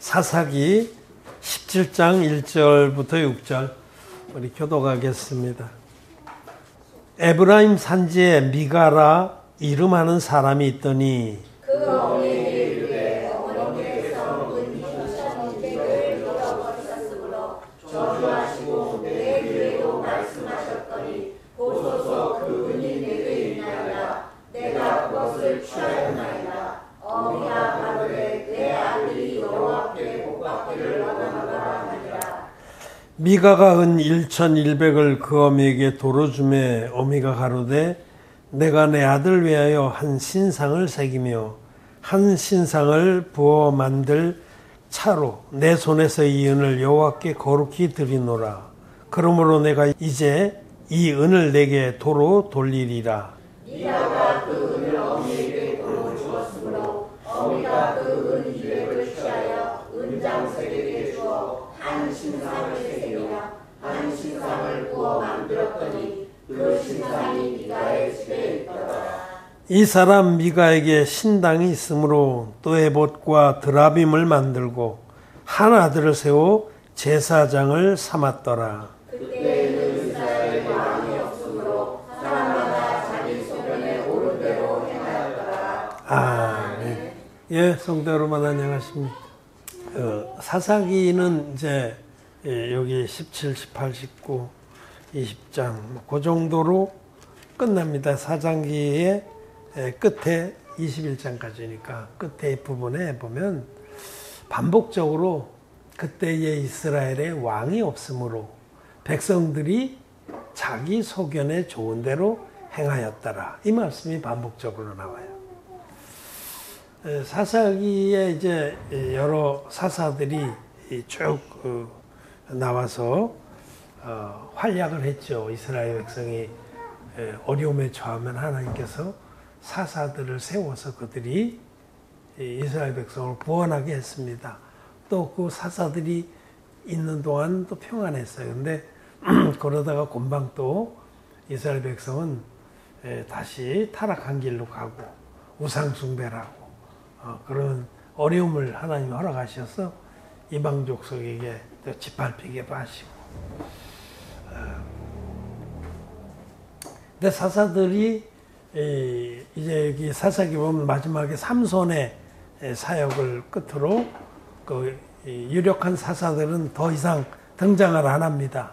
사사기 17장 1절부터 6절 우리 교독하겠습니다. 에브라임 산지에 미가라 이름하는 사람이 있더니 그 어머니에게 이르되 어머니께서 은 2,600을 잃어버리셨으므로 저주하시고 내 귀에도 말씀하셨더니 보소서 그 은이 내게 있나이다. 내가 그것을 취하였나이다. 어미가 가로되 내 아들이 여호와께 복받기를 원하노라 하니라. 미가가 은 1,100을 그 어미에게 도로 주매 어미가 가로되 내가 내 아들 위하여 한 신상을 새기며 한 신상을 부어 만들 차로 내 손에서 이 은을 여호와께 거룩히 드리노라. 그러므로 내가 이제 이 은을 내게 도로 돌리리라. 미가가 그 은을 어미에게 도로 주었으므로 어미가 그 은 200을 취하여 은장색에게 주어 한 신상을 새기며 한 신상을 부어 만들었더니 그 신상이 미가의 집에 있더라. 이 사람 미가에게 신당이 있으므로 또 에봇과 드라빔을 만들고 한 아들을 세워 제사장을 삼았더라. 그때에는 이스라엘 왕이 없으므로 사람마다 자기 소견에 오른 대로 행하였더라. 아멘. 예, 성도 여러분 안녕하십니까. 사사기는 이제 여기 17, 18, 19, 20장 그 정도로 끝납니다. 사장기의 끝에 21장까지니까 끝에 부분에 보면 반복적으로 그때의 이스라엘에 왕이 없으므로 백성들이 자기 소견에 좋은 대로 행하였더라. 이 말씀이 반복적으로 나와요. 사사기에 이제 여러 사사들이 쭉 나와서 활약을 했죠. 이스라엘 백성이 어려움에 처하면 하나님께서 사사들을 세워서 그들이 이스라엘 백성을 구원하게 했습니다. 또 그 사사들이 있는 동안 또 평안했어요. 근데 그러다가 금방 또 이스라엘 백성은 다시 타락한 길로 가고 우상 숭배를 하고 그런 어려움을 하나님이 허락하셔서 이방 족속에게 또 짓밟히기도 하시고. 근데 사사들이 이제 여기 사사기 보면 마지막에 삼손의 사역을 끝으로 그 유력한 사사들은 더 이상 등장을 안 합니다.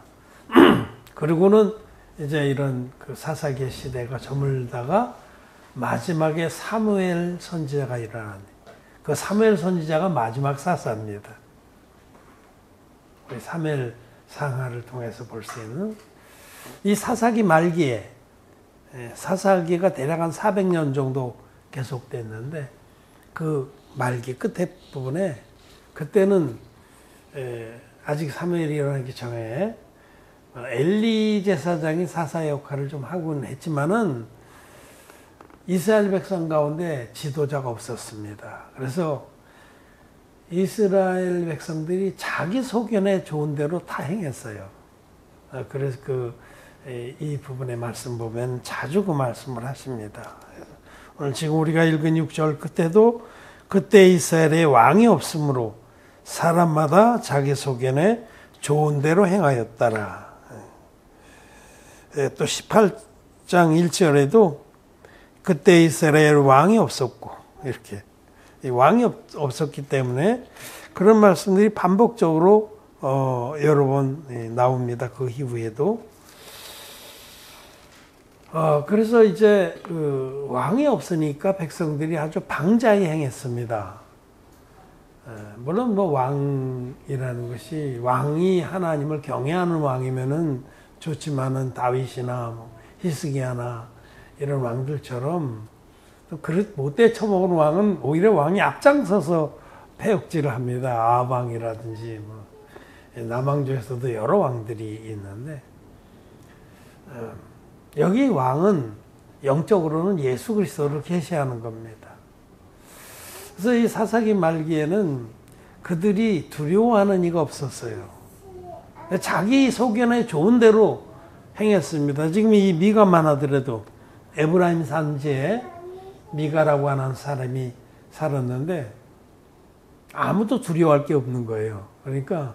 그리고는 이제 이런 그 사사기의 시대가 저물다가 마지막에 사무엘 선지자가 일어납니다. 그 사무엘 선지자가 마지막 사사입니다. 우리 사무엘 상하를 통해서 볼 수 있는 이 사사기 말기에 사사기가 대략 한 400년 정도 계속됐는데 그 말기 끝에 부분에 그때는 아직 사무엘이 일어나기 전에 엘리 제사장이 사사 역할을 좀 하곤 했지만은 이스라엘 백성 가운데 지도자가 없었습니다. 그래서 이스라엘 백성들이 자기 소견에 좋은 대로 다 행했어요. 그래서 이 부분의 말씀 보면 자주 그 말씀을 하십니다. 오늘 지금 우리가 읽은 6절 끝에도 그때 이스라엘에 왕이 없으므로 사람마다 자기 소견에 좋은 대로 행하였더라. 또 18장 1절에도 그때 이스라엘에 왕이 없었고 이렇게 왕이 없었기 때문에 그런 말씀들이 반복적으로 여러 번 나옵니다. 그 이후에도. 그래서 이제 그 왕이 없으니까 백성들이 아주 방자히 행했습니다. 물론 뭐 왕이라는 것이 왕이 하나님을 경외하는 왕이면은 좋지만은 다윗이나 뭐 히스기야나 이런 왕들처럼 또 그릇 못돼 처먹은 왕은 오히려 왕이 앞장서서 패역질을 합니다. 아합왕이라든지 뭐 남왕조에서도 여러 왕들이 있는데 여기 왕은 영적으로는 예수 그리스도를 계시하는 겁니다. 그래서 이 사사기 말기에는 그들이 두려워하는 이가 없었어요. 자기 소견에 좋은 대로 행했습니다. 지금 이 미가만 하더라도 에브라임 산지에 미가라고 하는 사람이 살았는데 아무도 두려워할 게 없는 거예요. 그러니까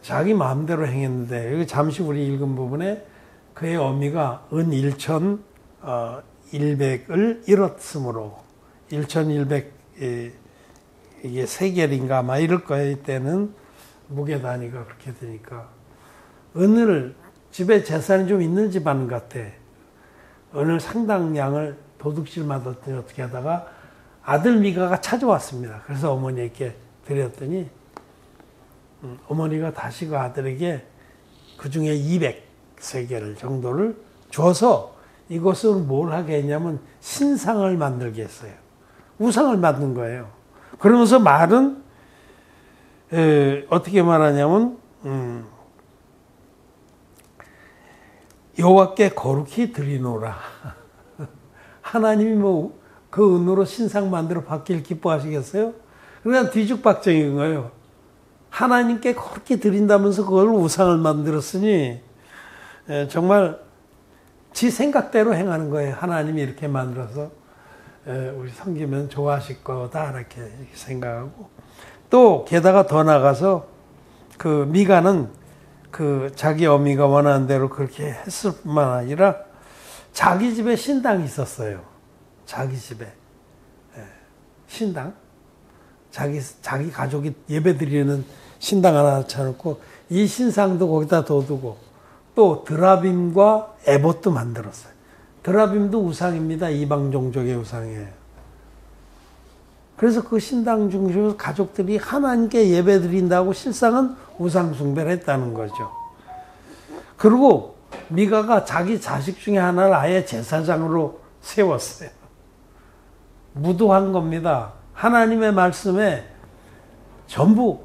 자기 마음대로 행했는데 여기 잠시 우리 읽은 부분에 그의 어미가 은 1,100을 잃었으므로 1,100 이게 세겔인가 아마 이럴 거예요. 이때는 무게 단위가 그렇게 되니까 은을 집에 재산이 좀 있는 집안 같아. 은을 상당량을 도둑질 맞았더니 어떻게 하다가 아들 미가가 찾아왔습니다. 그래서 어머니에게 드렸더니 어머니가 다시 그 아들에게 그 중에 200세겔 정도를 줘서 이것을 뭘 하게 했냐면 신상을 만들게 했어요. 우상을 만든 거예요. 그러면서 말은 어떻게 말하냐면 여호와께 거룩히 드리노라. 하나님이 뭐 그 은으로 신상 만들어 받길 기뻐하시겠어요? 그냥 뒤죽박죽인 거예요. 하나님께 거룩히 드린다면서 그걸 우상을 만들었으니 정말 지 생각대로 행하는 거예요. 하나님이 이렇게 만들어서 우리 섬기면 좋아하실 거다 이렇게 생각하고 또 게다가 더 나가서 그 미가는 그 자기 어미가 원하는 대로 그렇게 했을 뿐만 아니라 자기 집에 신당이 있었어요. 자기 집에 신당 자기 가족이 예배드리는 신당 하나 차놓고 이 신상도 거기다 둬두고 또 드라빔과 에봇도 만들었어요. 드라빔도 우상입니다. 이방 종족의 우상이에요. 그래서 그 신당 중심에서 가족들이 하나님께 예배드린다고 실상은 우상 숭배를 했다는 거죠. 그리고 미가가 자기 자식 중에 하나를 아예 제사장으로 세웠어요. 무도한 겁니다. 하나님의 말씀에 전부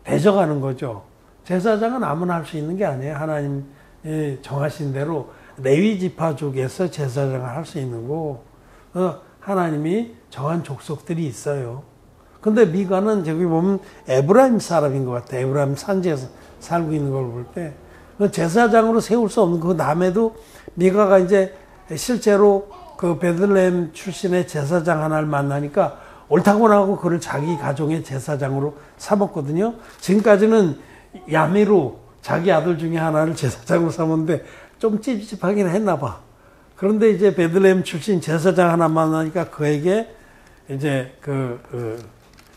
배져가는 거죠. 제사장은 아무나 할 수 있는 게 아니에요. 하나님 정하신 대로 레위 지파족에서 제사장을 할 수 있는 거. 하나님이 정한 족속들이 있어요. 근데 미가는 저기 보면 에브라임 사람인 것 같아요. 에브라임 산지에서 살고 있는 걸 볼 때 제사장으로 세울 수 없는 그 남에도 미가가 이제 실제로 그 베들레헴 출신의 제사장 하나를 만나니까 옳다고 하고 그를 자기 가정의 제사장으로 삼았거든요. 지금까지는 야미로 자기 아들 중에 하나를 제사장으로 삼았는데 좀 찝찝하긴 했나 봐. 그런데 이제 베들레헴 출신 제사장 하나 만나니까 그에게 이제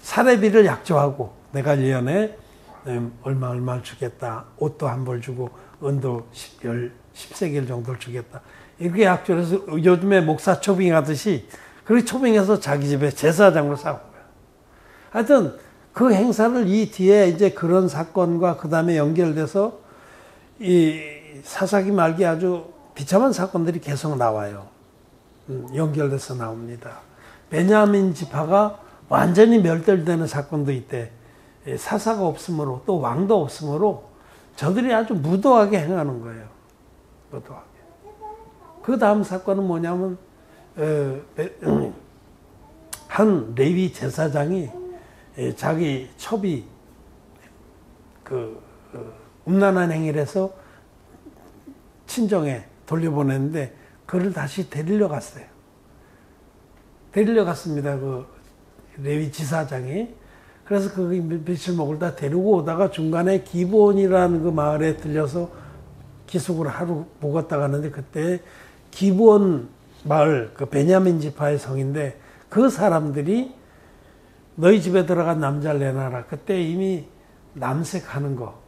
사례비를 약조하고 내가 1년에 얼마를 주겠다. 옷도 한 벌 주고 은도 10세겔 정도를 주겠다. 이렇게 약조를 해서 요즘에 목사 초빙하듯이 그렇게 초빙해서 자기 집에 제사장으로 쌓은 거야. 하여튼 그 행사를 이 뒤에 이제 그런 사건과 그 다음에 연결돼서 이 사사기 말기 아주 비참한 사건들이 계속 나와요. 연결돼서 나옵니다. 베냐민 지파가 완전히 멸절되는 사건도 있대. 사사가 없으므로 또 왕도 없으므로 저들이 아주 무도하게 행하는 거예요. 무도하게. 그 다음 사건은 뭐냐면 한 레위 제사장이 자기 첩이 음란한 행위를 해서 친정에 돌려보냈는데 그를 다시 데리러 갔어요. 데리러 갔습니다. 그 레위 지사장이. 그래서 그 며칠 먹을다 데리고 오다가 중간에 기브온이라는 그 마을에 들려서 기숙을 하루 묵었다 가는데 그때 기브온 마을 그 베냐민 지파의 성인데 그 사람들이 너희 집에 들어간 남자를 내놔라. 그때 이미 남색하는 거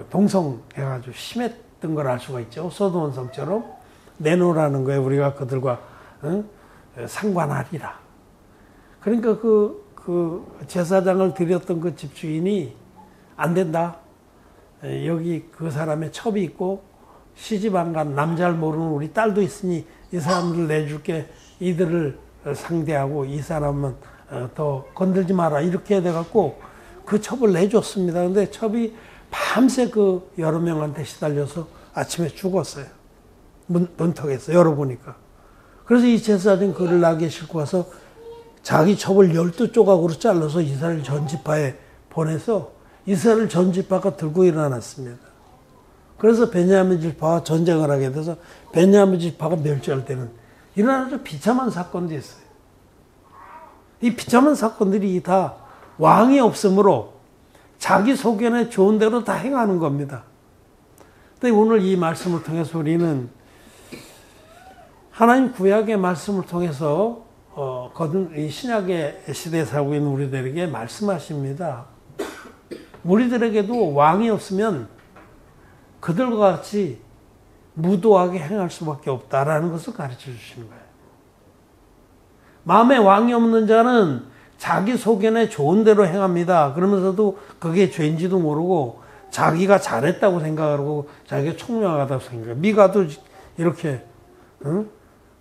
동성해가지고 심했던 걸 알 수가 있죠. 소돔 성처럼 내놓으라는 거예요. 우리가 그들과 상관하리라. 그러니까 그 제사장을 드렸던 그 집주인이 안 된다. 여기 그 사람의 첩이 있고 시집 안 간 남자를 모르는 우리 딸도 있으니 이 사람들 내줄게. 이들을 상대하고 이 사람은 더 건들지 마라. 이렇게 돼갖고 그 첩을 내줬습니다. 근데 첩이 밤새 그 여러 명한테 시달려서 아침에 죽었어요. 문턱에서 열어보니까. 그래서 이 제사장이 그를 나게 싣고 와서 자기 첩을 12조각으로 잘라서 이스라엘 전 지파에 보내서 이스라엘 전 지파가 들고 일어났습니다. 그래서 베냐민 지파와 전쟁을 하게 돼서 베냐민 지파가 멸절되는 이런 아주 비참한 사건도 있어요. 이 비참한 사건들이 다 왕이 없으므로 자기 소견에 좋은 대로 다 행하는 겁니다. 근데 오늘 이 말씀을 통해서 우리는 하나님 구약의 말씀을 통해서 이 신약의 시대에 살고 있는 우리들에게 말씀하십니다. 우리들에게도 왕이 없으면 그들과 같이 무도하게 행할 수밖에 없다라는 것을 가르쳐 주시는 거예요. 마음에 왕이 없는 자는 자기 소견에 좋은 대로 행합니다. 그러면서도 그게 죄인지도 모르고 자기가 잘했다고 생각하고 자기가 총명하다고 생각해요. 미가도 이렇게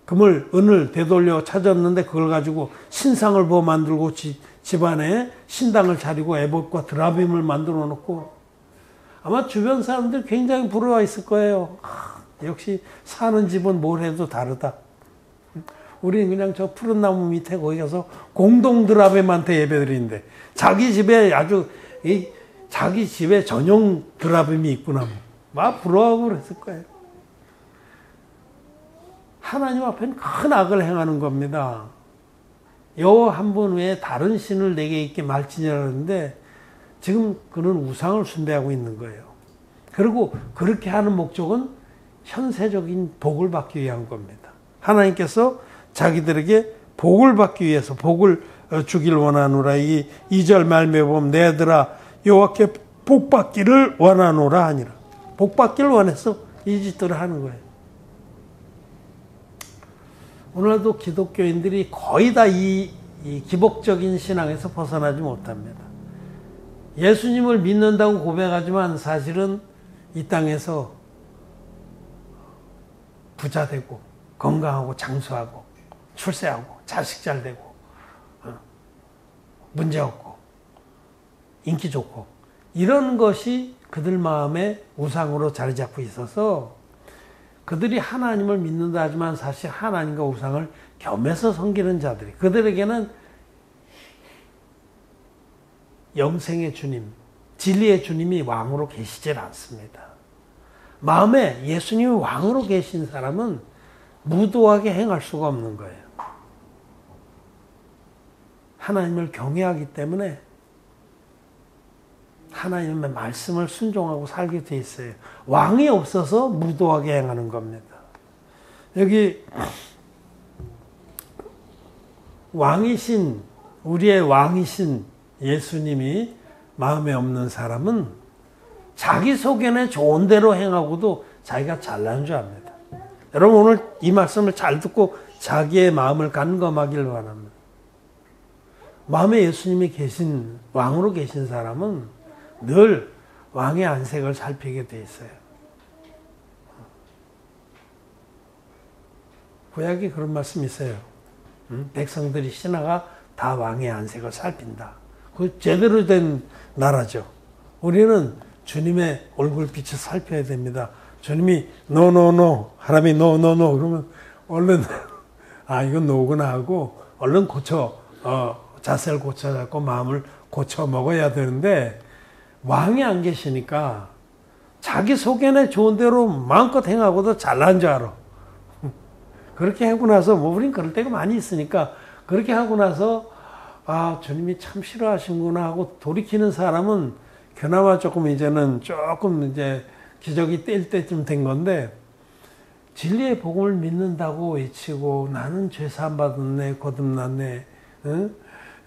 금을 은을 되돌려 찾았는데 그걸 가지고 신상을 만들고 집안에 신당을 차리고 에봇과 드라빔을 만들어 놓고 아마 주변 사람들 굉장히 부러워했을 거예요. 역시 사는 집은 뭘 해도 다르다. 우리는 그냥 저 푸른 나무 밑에 거기 가서 공동 드라빔한테 예배드리는데 자기 집에 자기 집에 전용 드라빔이 있구나. 막 부러워하고 그랬을 거예요. 하나님 앞에는 큰 악을 행하는 겁니다. 여호와 한 분 외에 다른 신을 내게 있게 말지니라는데 지금 그는 우상을 숭배하고 있는 거예요. 그리고 그렇게 하는 목적은 현세적인 복을 받기 위한 겁니다. 하나님께서 자기들에게 복을 받기 위해서 복을 주길 원하노라. 이 2절 말미에 보면 내 아들아 여호와께 복 받기를 원하노라 하니라. 복 받기를 원해서 이 짓들을 하는 거예요. 오늘도 기독교인들이 거의 다 이 기복적인 신앙에서 벗어나지 못합니다. 예수님을 믿는다고 고백하지만 사실은 이 땅에서 부자 되고 건강하고 장수하고 출세하고 자식 잘 되고 문제 없고 인기 좋고 이런 것이 그들 마음에 우상으로 자리 잡고 있어서 그들이 하나님을 믿는다 하지만 사실 하나님과 우상을 겸해서 섬기는 자들이 그들에게는 영생의 주님, 진리의 주님이 왕으로 계시질 않습니다. 마음에 예수님이 왕으로 계신 사람은 무도하게 행할 수가 없는 거예요. 하나님을 경외하기 때문에 하나님의 말씀을 순종하고 살게 돼 있어요. 왕이 없어서 무도하게 행하는 겁니다. 여기 왕이신 우리의 왕이신 예수님이 마음에 없는 사람은 자기 소견에 좋은 대로 행하고도 자기가 잘난 줄 압니다. 여러분 오늘 이 말씀을 잘 듣고 자기의 마음을 간검하길 바랍니다. 마음에 예수님이 계신 왕으로 계신 사람은 늘 왕의 안색을 살피게 돼 있어요. 구약에 그런 말씀이 있어요. 백성들이 신하가 다 왕의 안색을 살핀다. 그 제대로 된 나라죠. 우리는 주님의 얼굴빛을 살펴야 됩니다. 주님이 노노노 하나님이 노노노 그러면 얼른 이건 노구나 하고 얼른 자세를 고쳐갖고 마음을 고쳐 먹어야 되는데 왕이 안 계시니까 자기 소견에 좋은 대로 마음껏 행하고도 잘난 줄 알아. 그렇게 하고 나서 우린 그럴 때가 많이 있으니까 그렇게 하고 나서 주님이 참 싫어하시는구나 하고 돌이키는 사람은 그나마 조금 이제 기적이 뗄 때쯤 된 건데 진리의 복음을 믿는다고 외치고 나는 죄 사함 받았네 거듭났네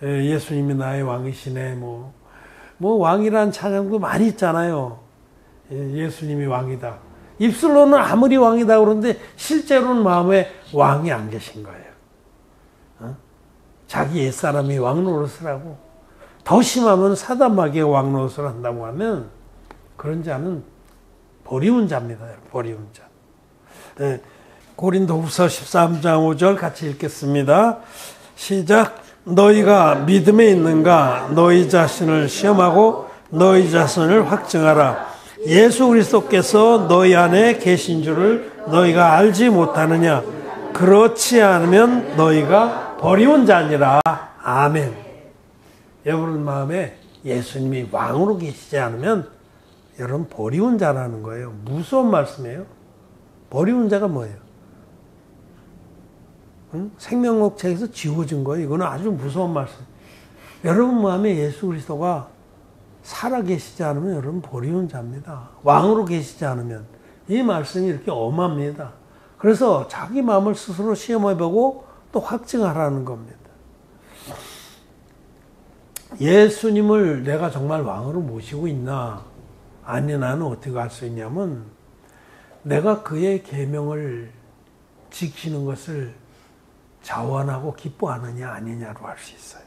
예수님이 나의 왕이시네 뭐 왕이란 찬양도 많이 있잖아요. 예수님이 왕이다. 입술로는 아무리 왕이다 그러는데 실제로는 마음에 왕이 안 계신 거예요. 자기 옛사람이 왕 노릇을 하고 더 심하면 사단 마귀가 왕 노릇을 한다고 하면 그런 자는 버리운 자입니다. 버리운 자. 네, 고린도후서 13장 5절 같이 읽겠습니다. 시작. 너희가 믿음에 있는가 너희 자신을 시험하고 너희 자신을 확증하라. 예수 그리스도께서 너희 안에 계신 줄을 너희가 알지 못하느냐. 그렇지 않으면 너희가 버리운 자니라. 아멘. 여러분 마음에 예수님이 왕으로 계시지 않으면 여러분 버리운 자라는 거예요. 무서운 말씀이에요. 버리운 자가 뭐예요? 생명록책에서 지워진 거예요. 이거는 아주 무서운 말씀. 여러분 마음에 예수 그리스도가 살아 계시지 않으면 여러분 보리온 자입니다. 왕으로 계시지 않으면. 이 말씀이 이렇게 엄합니다. 그래서 자기 마음을 스스로 시험해보고 또 확증하라는 겁니다. 예수님을 내가 정말 왕으로 모시고 있나? 아니, 나는 어떻게 알 수 있냐면 내가 그의 계명을 지키는 것을 자원하고 기뻐하느냐 아니냐로 알 수 있어요.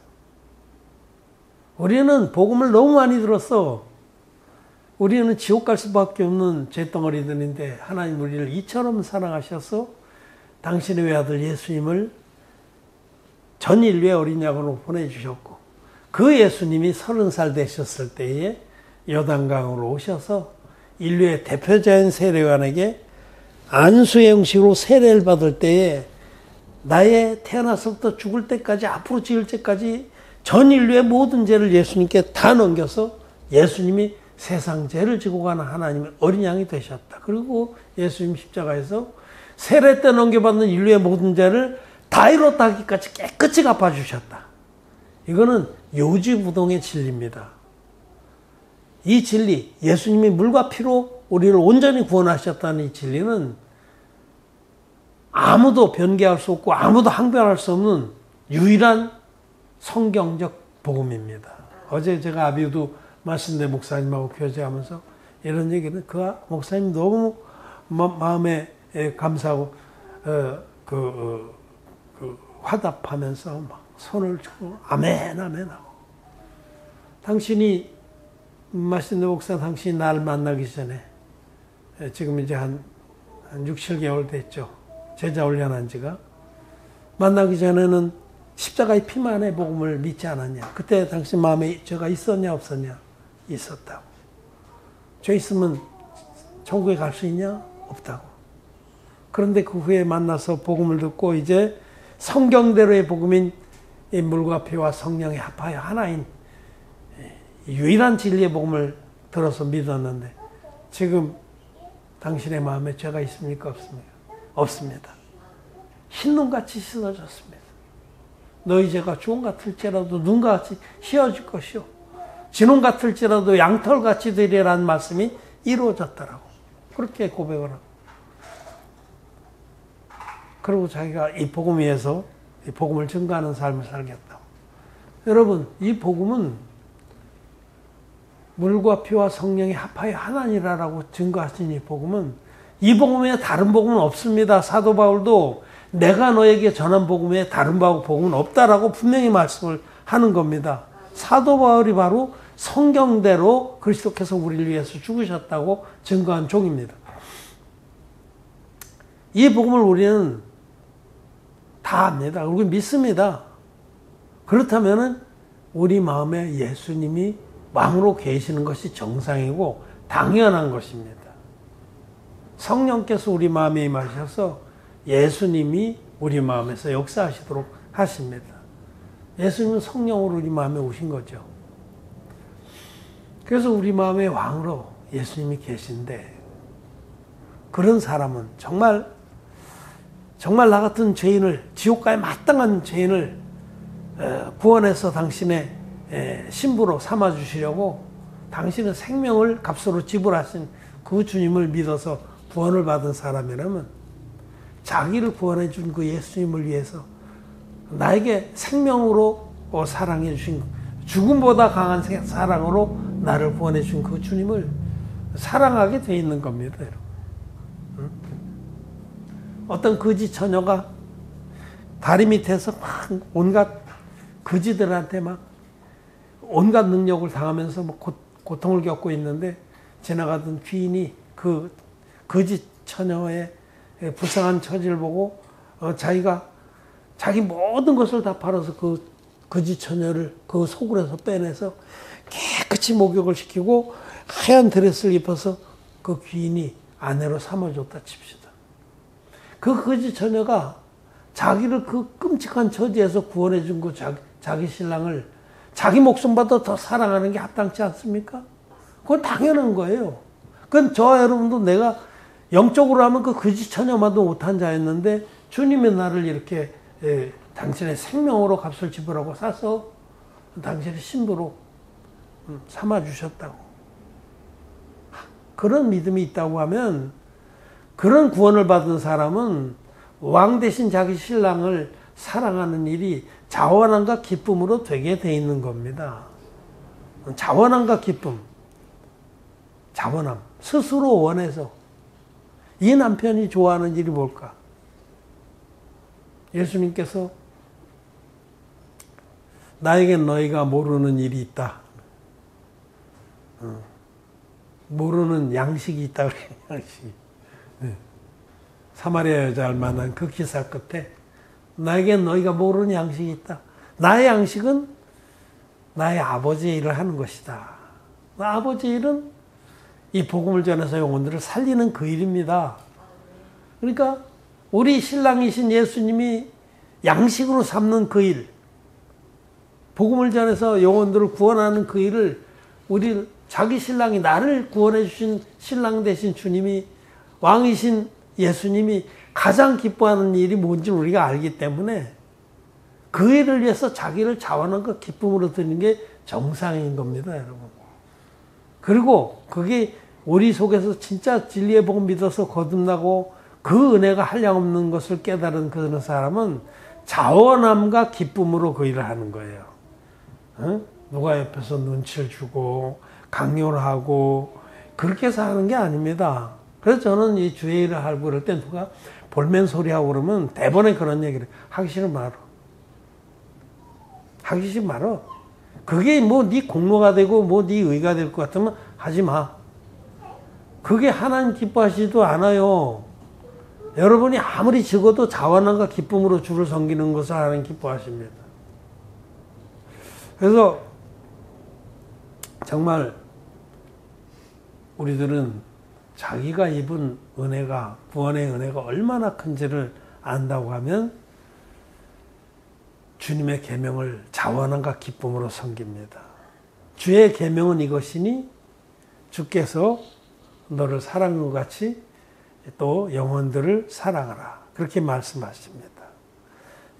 우리는 복음을 너무 많이 들었어. 우리는 지옥 갈 수밖에 없는 죄덩어리들인데 하나님 우리를 이처럼 사랑하셔서 당신의 외아들 예수님을 전 인류의 어린 양으로 보내주셨고 그 예수님이 30살 되셨을 때에 요단강으로 오셔서 인류의 대표자인 세례요한에게 안수의 형식으로 세례를 받을 때에 나의 태어나서부터 죽을 때까지 앞으로 지을 때까지 전 인류의 모든 죄를 예수님께 다 넘겨서 예수님이 세상 죄를 지고 가는 하나님의 어린 양이 되셨다. 그리고 예수님 십자가에서 세례 때 넘겨받는 인류의 모든 죄를 다 이뤘다 하기까지 깨끗이 갚아주셨다. 이거는 요지부동의 진리입니다. 이 진리, 예수님이 물과 피로 우리를 온전히 구원하셨다는 이 진리는 아무도 변개할 수 없고 아무도 항변할 수 없는 유일한 성경적 복음입니다. 어제 제가 아비우드 마신대 목사님하고 교제하면서 이런 얘기는 그 목사님 너무 마음에 감사하고 화답하면서 막 손을 주고 아멘 아멘 하고 당신이 마신대 목사 당신이 나를 만나기 전에 지금 이제 한 6, 7개월 됐죠. 제자 훈련한 지가 만나기 전에는 십자가의 피만의 복음을 믿지 않았냐. 그때 당신 마음에 죄가 있었냐 없었냐. 있었다고. 죄 있으면 천국에 갈 수 있냐? 없다고. 그런데 그 후에 만나서 복음을 듣고 이제 성경대로의 복음인 이 물과 피와 성령이 합하여 하나인 유일한 진리의 복음을 들어서 믿었는데 지금 당신의 마음에 죄가 있습니까? 없습니까? 없습니다. 흰눈같이 씻어졌습니다. 너희 죄가 주홍 같을지라도 눈같이 휘어질 것이요 진홍 같을지라도 양털같이 되리라는 말씀이 이루어졌더라고. 그렇게 고백을 하고 그리고 자기가 이 복음 위에서 이 복음을 증거하는 삶을 살겠다고. 여러분 이 복음은 물과 피와 성령이 합하여 하나니라라고 증거하신 이 복음은 이 복음 외에 다른 복음은 없습니다. 사도 바울도 내가 너에게 전한 복음 외에 다른 복음은 없다라고 분명히 말씀을 하는 겁니다. 사도 바울이 바로 성경대로 그리스도께서 우리를 위해서 죽으셨다고 증거한 종입니다. 이 복음을 우리는 다 압니다. 그리고 믿습니다. 그렇다면 우리 마음에 예수님이 왕으로 계시는 것이 정상이고 당연한 것입니다. 성령께서 우리 마음에 임하셔서 예수님이 우리 마음에서 역사하시도록 하십니다. 예수님은 성령으로 우리 마음에 오신 거죠. 그래서 우리 마음의 왕으로 예수님이 계신데 그런 사람은 정말 나 같은 죄인을 지옥가에 마땅한 죄인을 구원해서 당신의 신부로 삼아주시려고 당신의 생명을 값으로 지불하신 그 주님을 믿어서 구원을 받은 사람이라면 자기를 구원해 준 그 예수님을 위해서 나에게 생명으로 사랑해 주신 죽음보다 강한 사랑으로 나를 구원해 준 그 주님을 사랑하게 돼 있는 겁니다. 응? 어떤 거지 처녀가 다리 밑에서 막 온갖 거지들한테 막 온갖 능력을 당하면서 뭐 고통을 겪고 있는데 지나가던 귀인이 그 거지 처녀의 불쌍한 처지를 보고 자기가 자기 모든 것을 다 팔아서 그 거지 처녀를 그 소굴에서 빼내서 깨끗이 목욕을 시키고 하얀 드레스를 입어서 그 귀인이 아내로 삼아줬다 칩시다. 그 거지 처녀가 자기를 그 끔찍한 처지에서 구원해 준 그 자기 신랑을 자기 목숨보다 더 사랑하는 게 합당치 않습니까? 그건 당연한 거예요. 그건 저와 여러분도 내가 영적으로 하면 그 거지 처녀만도 못한 자였는데 주님이 나를 이렇게 당신의 생명으로 값을 지불하고 사서 당신의 신부로 삼아주셨다고. 그런 믿음이 있다고 하면 그런 구원을 받은 사람은 왕 대신 자기 신랑을 사랑하는 일이 자원함과 기쁨으로 되게 돼 있는 겁니다. 자원함과 기쁨. 자원함. 스스로 원해서. 이 남편이 좋아하는 일이 뭘까? 예수님께서 나에겐 너희가 모르는 일이 있다. 모르는 양식이 있다. 양식이. 사마리아 여자 알만한 그 기사 끝에 나에겐 너희가 모르는 양식이 있다. 나의 양식은 나의 아버지의 일을 하는 것이다. 아버지의 일은 이 복음을 전해서 영혼들을 살리는 그 일입니다. 그러니까 우리 신랑이신 예수님이 양식으로 삼는 그 일, 복음을 전해서 영혼들을 구원하는 그 일을 우리 자기 신랑이 나를 구원해 주신 신랑 되신 주님이 왕이신 예수님이 가장 기뻐하는 일이 뭔지 우리가 알기 때문에 그 일을 위해서 자기를 자원함과 기쁨으로 드리는 게 정상인 겁니다, 여러분. 그리고 그게 우리 속에서 진짜 진리의 복음 믿어서 거듭나고 그 은혜가 한량없는 것을 깨달은 그런 사람은 자원함과 기쁨으로 그 일을 하는 거예요. 누가 옆에서 눈치를 주고 강요를 하고 그렇게 해서 하는 게 아닙니다. 그래서 저는 이 주의 일을 하고 그럴 때 누가 볼멘 소리하고 그러면 대번에 그런 얘기를 하기 싫으면 말어. 하기 싫으면 말어. 그게 뭐 네 공로가 되고 뭐 네 의가 될 것 같으면 하지 마. 그게 하나님 기뻐하시지도 않아요. 여러분이 아무리 적어도 자원함과 기쁨으로 주를 섬기는 것을 하나님 기뻐하십니다. 그래서 정말 우리들은 자기가 입은 은혜가, 구원의 은혜가 얼마나 큰지를 안다고 하면 주님의 계명을 자원함과 기쁨으로 섬깁니다. 주의 계명은 이것이니 주께서 너를 사랑한 것 같이 또 영혼들을 사랑하라. 그렇게 말씀하십니다.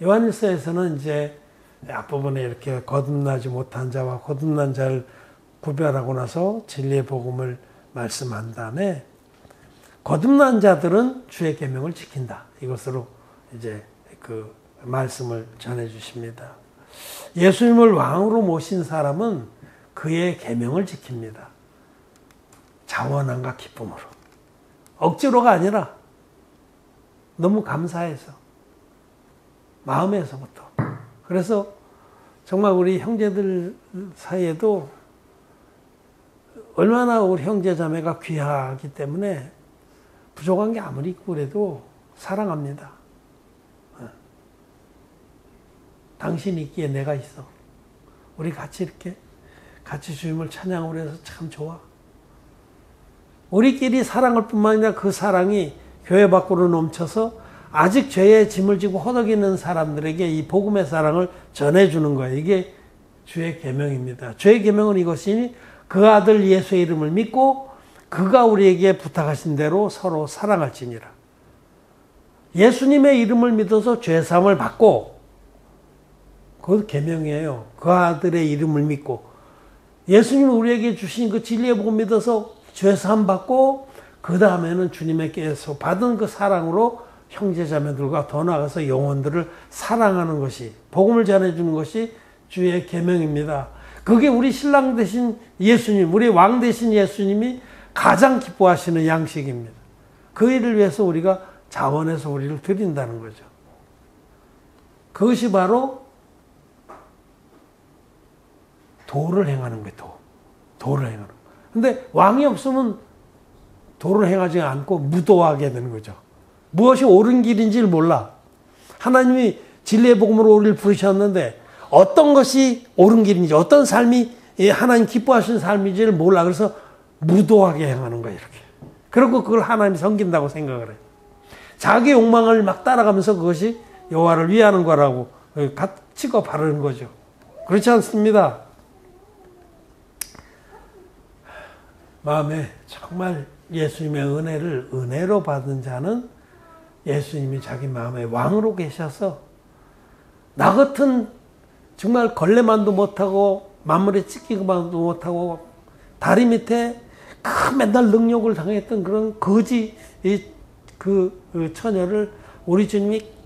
요한일서에서는 이제 앞부분에 이렇게 거듭나지 못한 자와 거듭난 자를 구별하고 나서 진리의 복음을 말씀한 다음에 거듭난 자들은 주의 계명을 지킨다. 이것으로 이제 그 말씀을 전해 주십니다. 예수님을 왕으로 모신 사람은 그의 계명을 지킵니다. 자원함과 기쁨으로. 억지로가 아니라 너무 감사해서 마음에서부터. 그래서 정말 우리 형제들 사이에도 얼마나 우리 형제 자매가 귀하기 때문에 부족한 게 아무리 있고 그래도 사랑합니다. 당신이 있기에 내가 있어. 우리 같이 이렇게 같이 주님을 찬양으로 해서 참 좋아. 우리끼리 사랑할 뿐만 아니라 그 사랑이 교회 밖으로 넘쳐서 아직 죄의 짐을 지고 허덕이는 사람들에게 이 복음의 사랑을 전해주는 거예요. 이게 주의 계명입니다. 주의 계명은 이것이니 그 아들 예수의 이름을 믿고 그가 우리에게 부탁하신 대로 서로 사랑할지니라. 예수님의 이름을 믿어서 죄사함을 받고, 그것 계명이에요. 그 아들의 이름을 믿고 예수님이 우리에게 주신 그 진리의 복음 믿어서 죄사함 받고 그 다음에는 주님에게서 받은 그 사랑으로 형제자매들과 더 나아가서 영혼들을 사랑하는 것이, 복음을 전해주는 것이 주의 계명입니다. 그게 우리 신랑 되신 예수님, 우리 왕 되신 예수님이 가장 기뻐하시는 양식입니다. 그 일을 위해서 우리가 자원해서 우리를 드린다는 거죠. 그것이 바로 도를 행하는 거예요. 도를 행하는 거예요. 근데 왕이 없으면 도를 행하지 않고 무도하게 되는 거죠. 무엇이 옳은 길인지를 몰라. 하나님이 진리의 복음으로 우리를 부르셨는데 어떤 것이 옳은 길인지, 어떤 삶이 하나님 기뻐하시는 삶인지를 몰라. 그래서 무도하게 행하는 거예요, 이렇게. 그리고 그걸 하나님이 섬긴다고 생각을 해요. 자기 욕망을 막 따라가면서 그것이 여호와를 위하는 거라고 치고 바르는 거죠. 그렇지 않습니다. 마음에 정말 예수님의 은혜를 은혜로 받은 자는 예수님이 자기 마음의 왕으로 계셔서 나 같은 정말 걸레만도 못하고 만물에 찢기고만도 못하고 다리 밑에 맨날 능욕을 당했던 그런 거지 그 처녀를 우리 주님이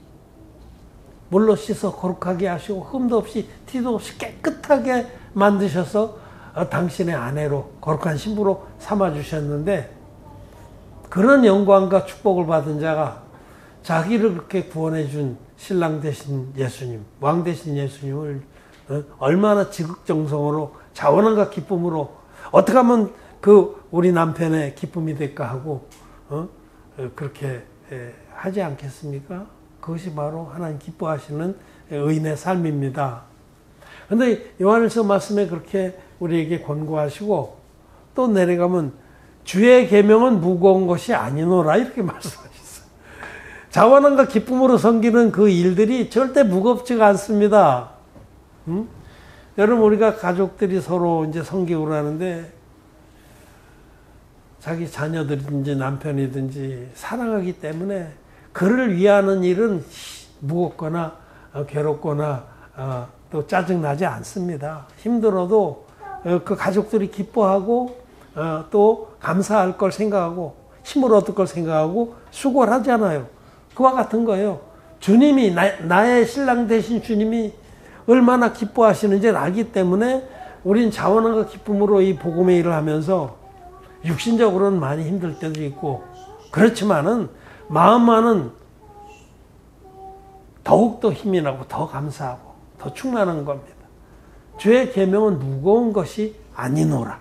물로 씻어 거룩하게 하시고 흠도 없이 티도 없이 깨끗하게 만드셔서 당신의 아내로 거룩한 신부로 삼아주셨는데, 그런 영광과 축복을 받은 자가 자기를 그렇게 구원해 준 신랑 되신 예수님, 왕 되신 예수님을 얼마나 지극정성으로 자원함과 기쁨으로 어떻게 하면 그 우리 남편의 기쁨이 될까 하고 그렇게 하지 않겠습니까? 그것이 바로 하나님 기뻐하시는 의인의 삶입니다. 그런데 요한일서 말씀에 그렇게 우리에게 권고하시고, 또 내려가면 주의 계명은 무거운 것이 아니노라 이렇게 말씀하셨어요. 자원함과 기쁨으로 섬기는 그 일들이 절대 무겁지가 않습니다. 여러분, 우리가 가족들이 서로 이제 섬기고 하는데 자기 자녀들이든지 남편이든지 사랑하기 때문에 그를 위하는 일은 무겁거나 괴롭거나 또 짜증나지 않습니다. 힘들어도 그 가족들이 기뻐하고 또 감사할 걸 생각하고 힘을 얻을 걸 생각하고 수고를 하잖아요. 그와 같은 거예요. 주님이 나의 신랑 되신 주님이 얼마나 기뻐하시는지를 알기 때문에 우린 자원함과 기쁨으로 이 복음의 일을 하면서 육신적으로는 많이 힘들 때도 있고, 그렇지만은 마음만은 더욱더 힘이 나고 더 감사하고 더 충만한 겁니다. 주의 계명은 무거운 것이 아니노라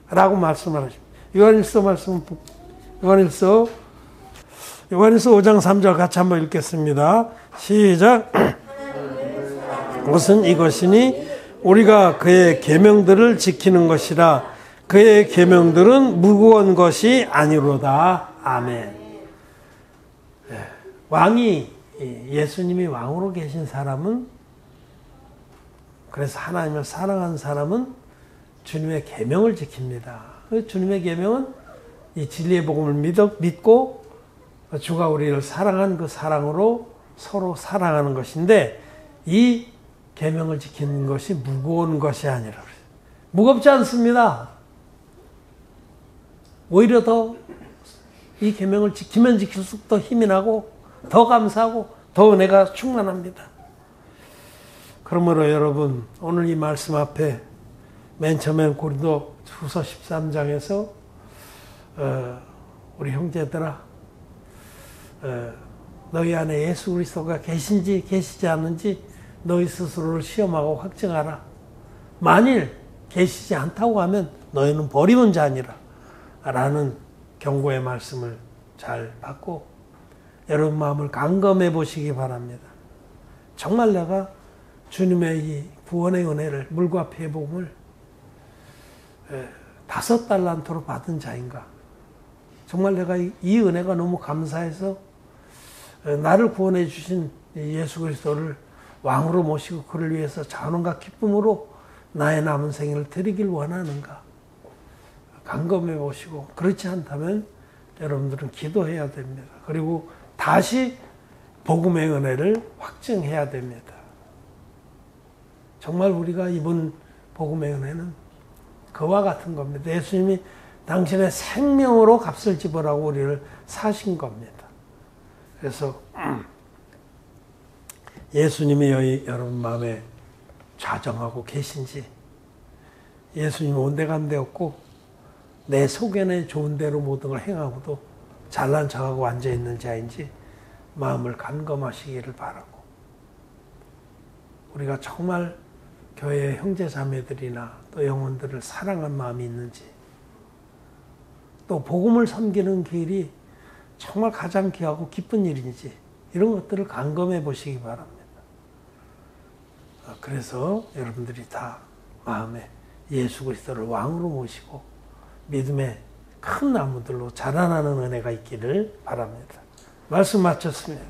라고 말씀을 하십니다. 요한일서 말씀, 요한일서 5장 3절 같이 한번 읽겠습니다. 시작. 무슨 이것이니 우리가 그의 계명들을 지키는 것이라. 그의 계명들은 무거운 것이 아니로다. 아멘. 왕이, 예수님이 왕으로 계신 사람은, 그래서 하나님을 사랑하는 사람은 주님의 계명을 지킵니다. 주님의 계명은 이 진리의 복음을 믿고 주가 우리를 사랑한 그 사랑으로 서로 사랑하는 것인데, 이 계명을 지키는 것이 무거운 것이 아니라, 무겁지 않습니다. 오히려 더 이 계명을 지키면 지킬수록 더 힘이 나고 더 감사하고 더 은혜가 충만합니다. 그러므로 여러분, 오늘 이 말씀 앞에 맨 처음엔 고린도후서 13장에서 우리 형제들아, 너희 안에 예수 그리스도가 계신지 계시지 않는지 너희 스스로를 시험하고 확증하라. 만일 계시지 않다고 하면 너희는 버림은 자니라 라는 경고의 말씀을 잘 받고 여러분 마음을 감검해 보시기 바랍니다. 정말 내가 주님의 이 구원의 은혜를, 물과 피의 복음을 5달란트로 받은 자인가? 정말 내가 이 은혜가 너무 감사해서 나를 구원해 주신 예수 그리스도를 왕으로 모시고 그를 위해서 자원과 기쁨으로 나의 남은 생을 드리길 원하는가? 감검해 보시고, 그렇지 않다면 여러분들은 기도해야 됩니다. 그리고 다시 복음의 은혜를 확증해야 됩니다. 정말 우리가 입은 복음의 은혜는 그와 같은 겁니다. 예수님이 당신의 생명으로 값을 지불하고 우리를 사신 겁니다. 그래서 예수님이 여러분 마음에 좌정하고 계신지, 예수님 온데간데 없고 내 속에는 좋은 대로 모든 걸 행하고도 잘난 척하고 앉아있는 자인지 마음을 감검하시기를 바라고, 우리가 정말 교회의 형제 자매들이나 또 영혼들을 사랑한 마음이 있는지, 또 복음을 섬기는 길이 정말 가장 귀하고 기쁜 일인지, 이런 것들을 감검해 보시기 바랍니다. 그래서 여러분들이 다 마음에 예수 그리스도를 왕으로 모시고 믿음의 큰 나무들로 자라나는 은혜가 있기를 바랍니다. 말씀 마쳤습니다.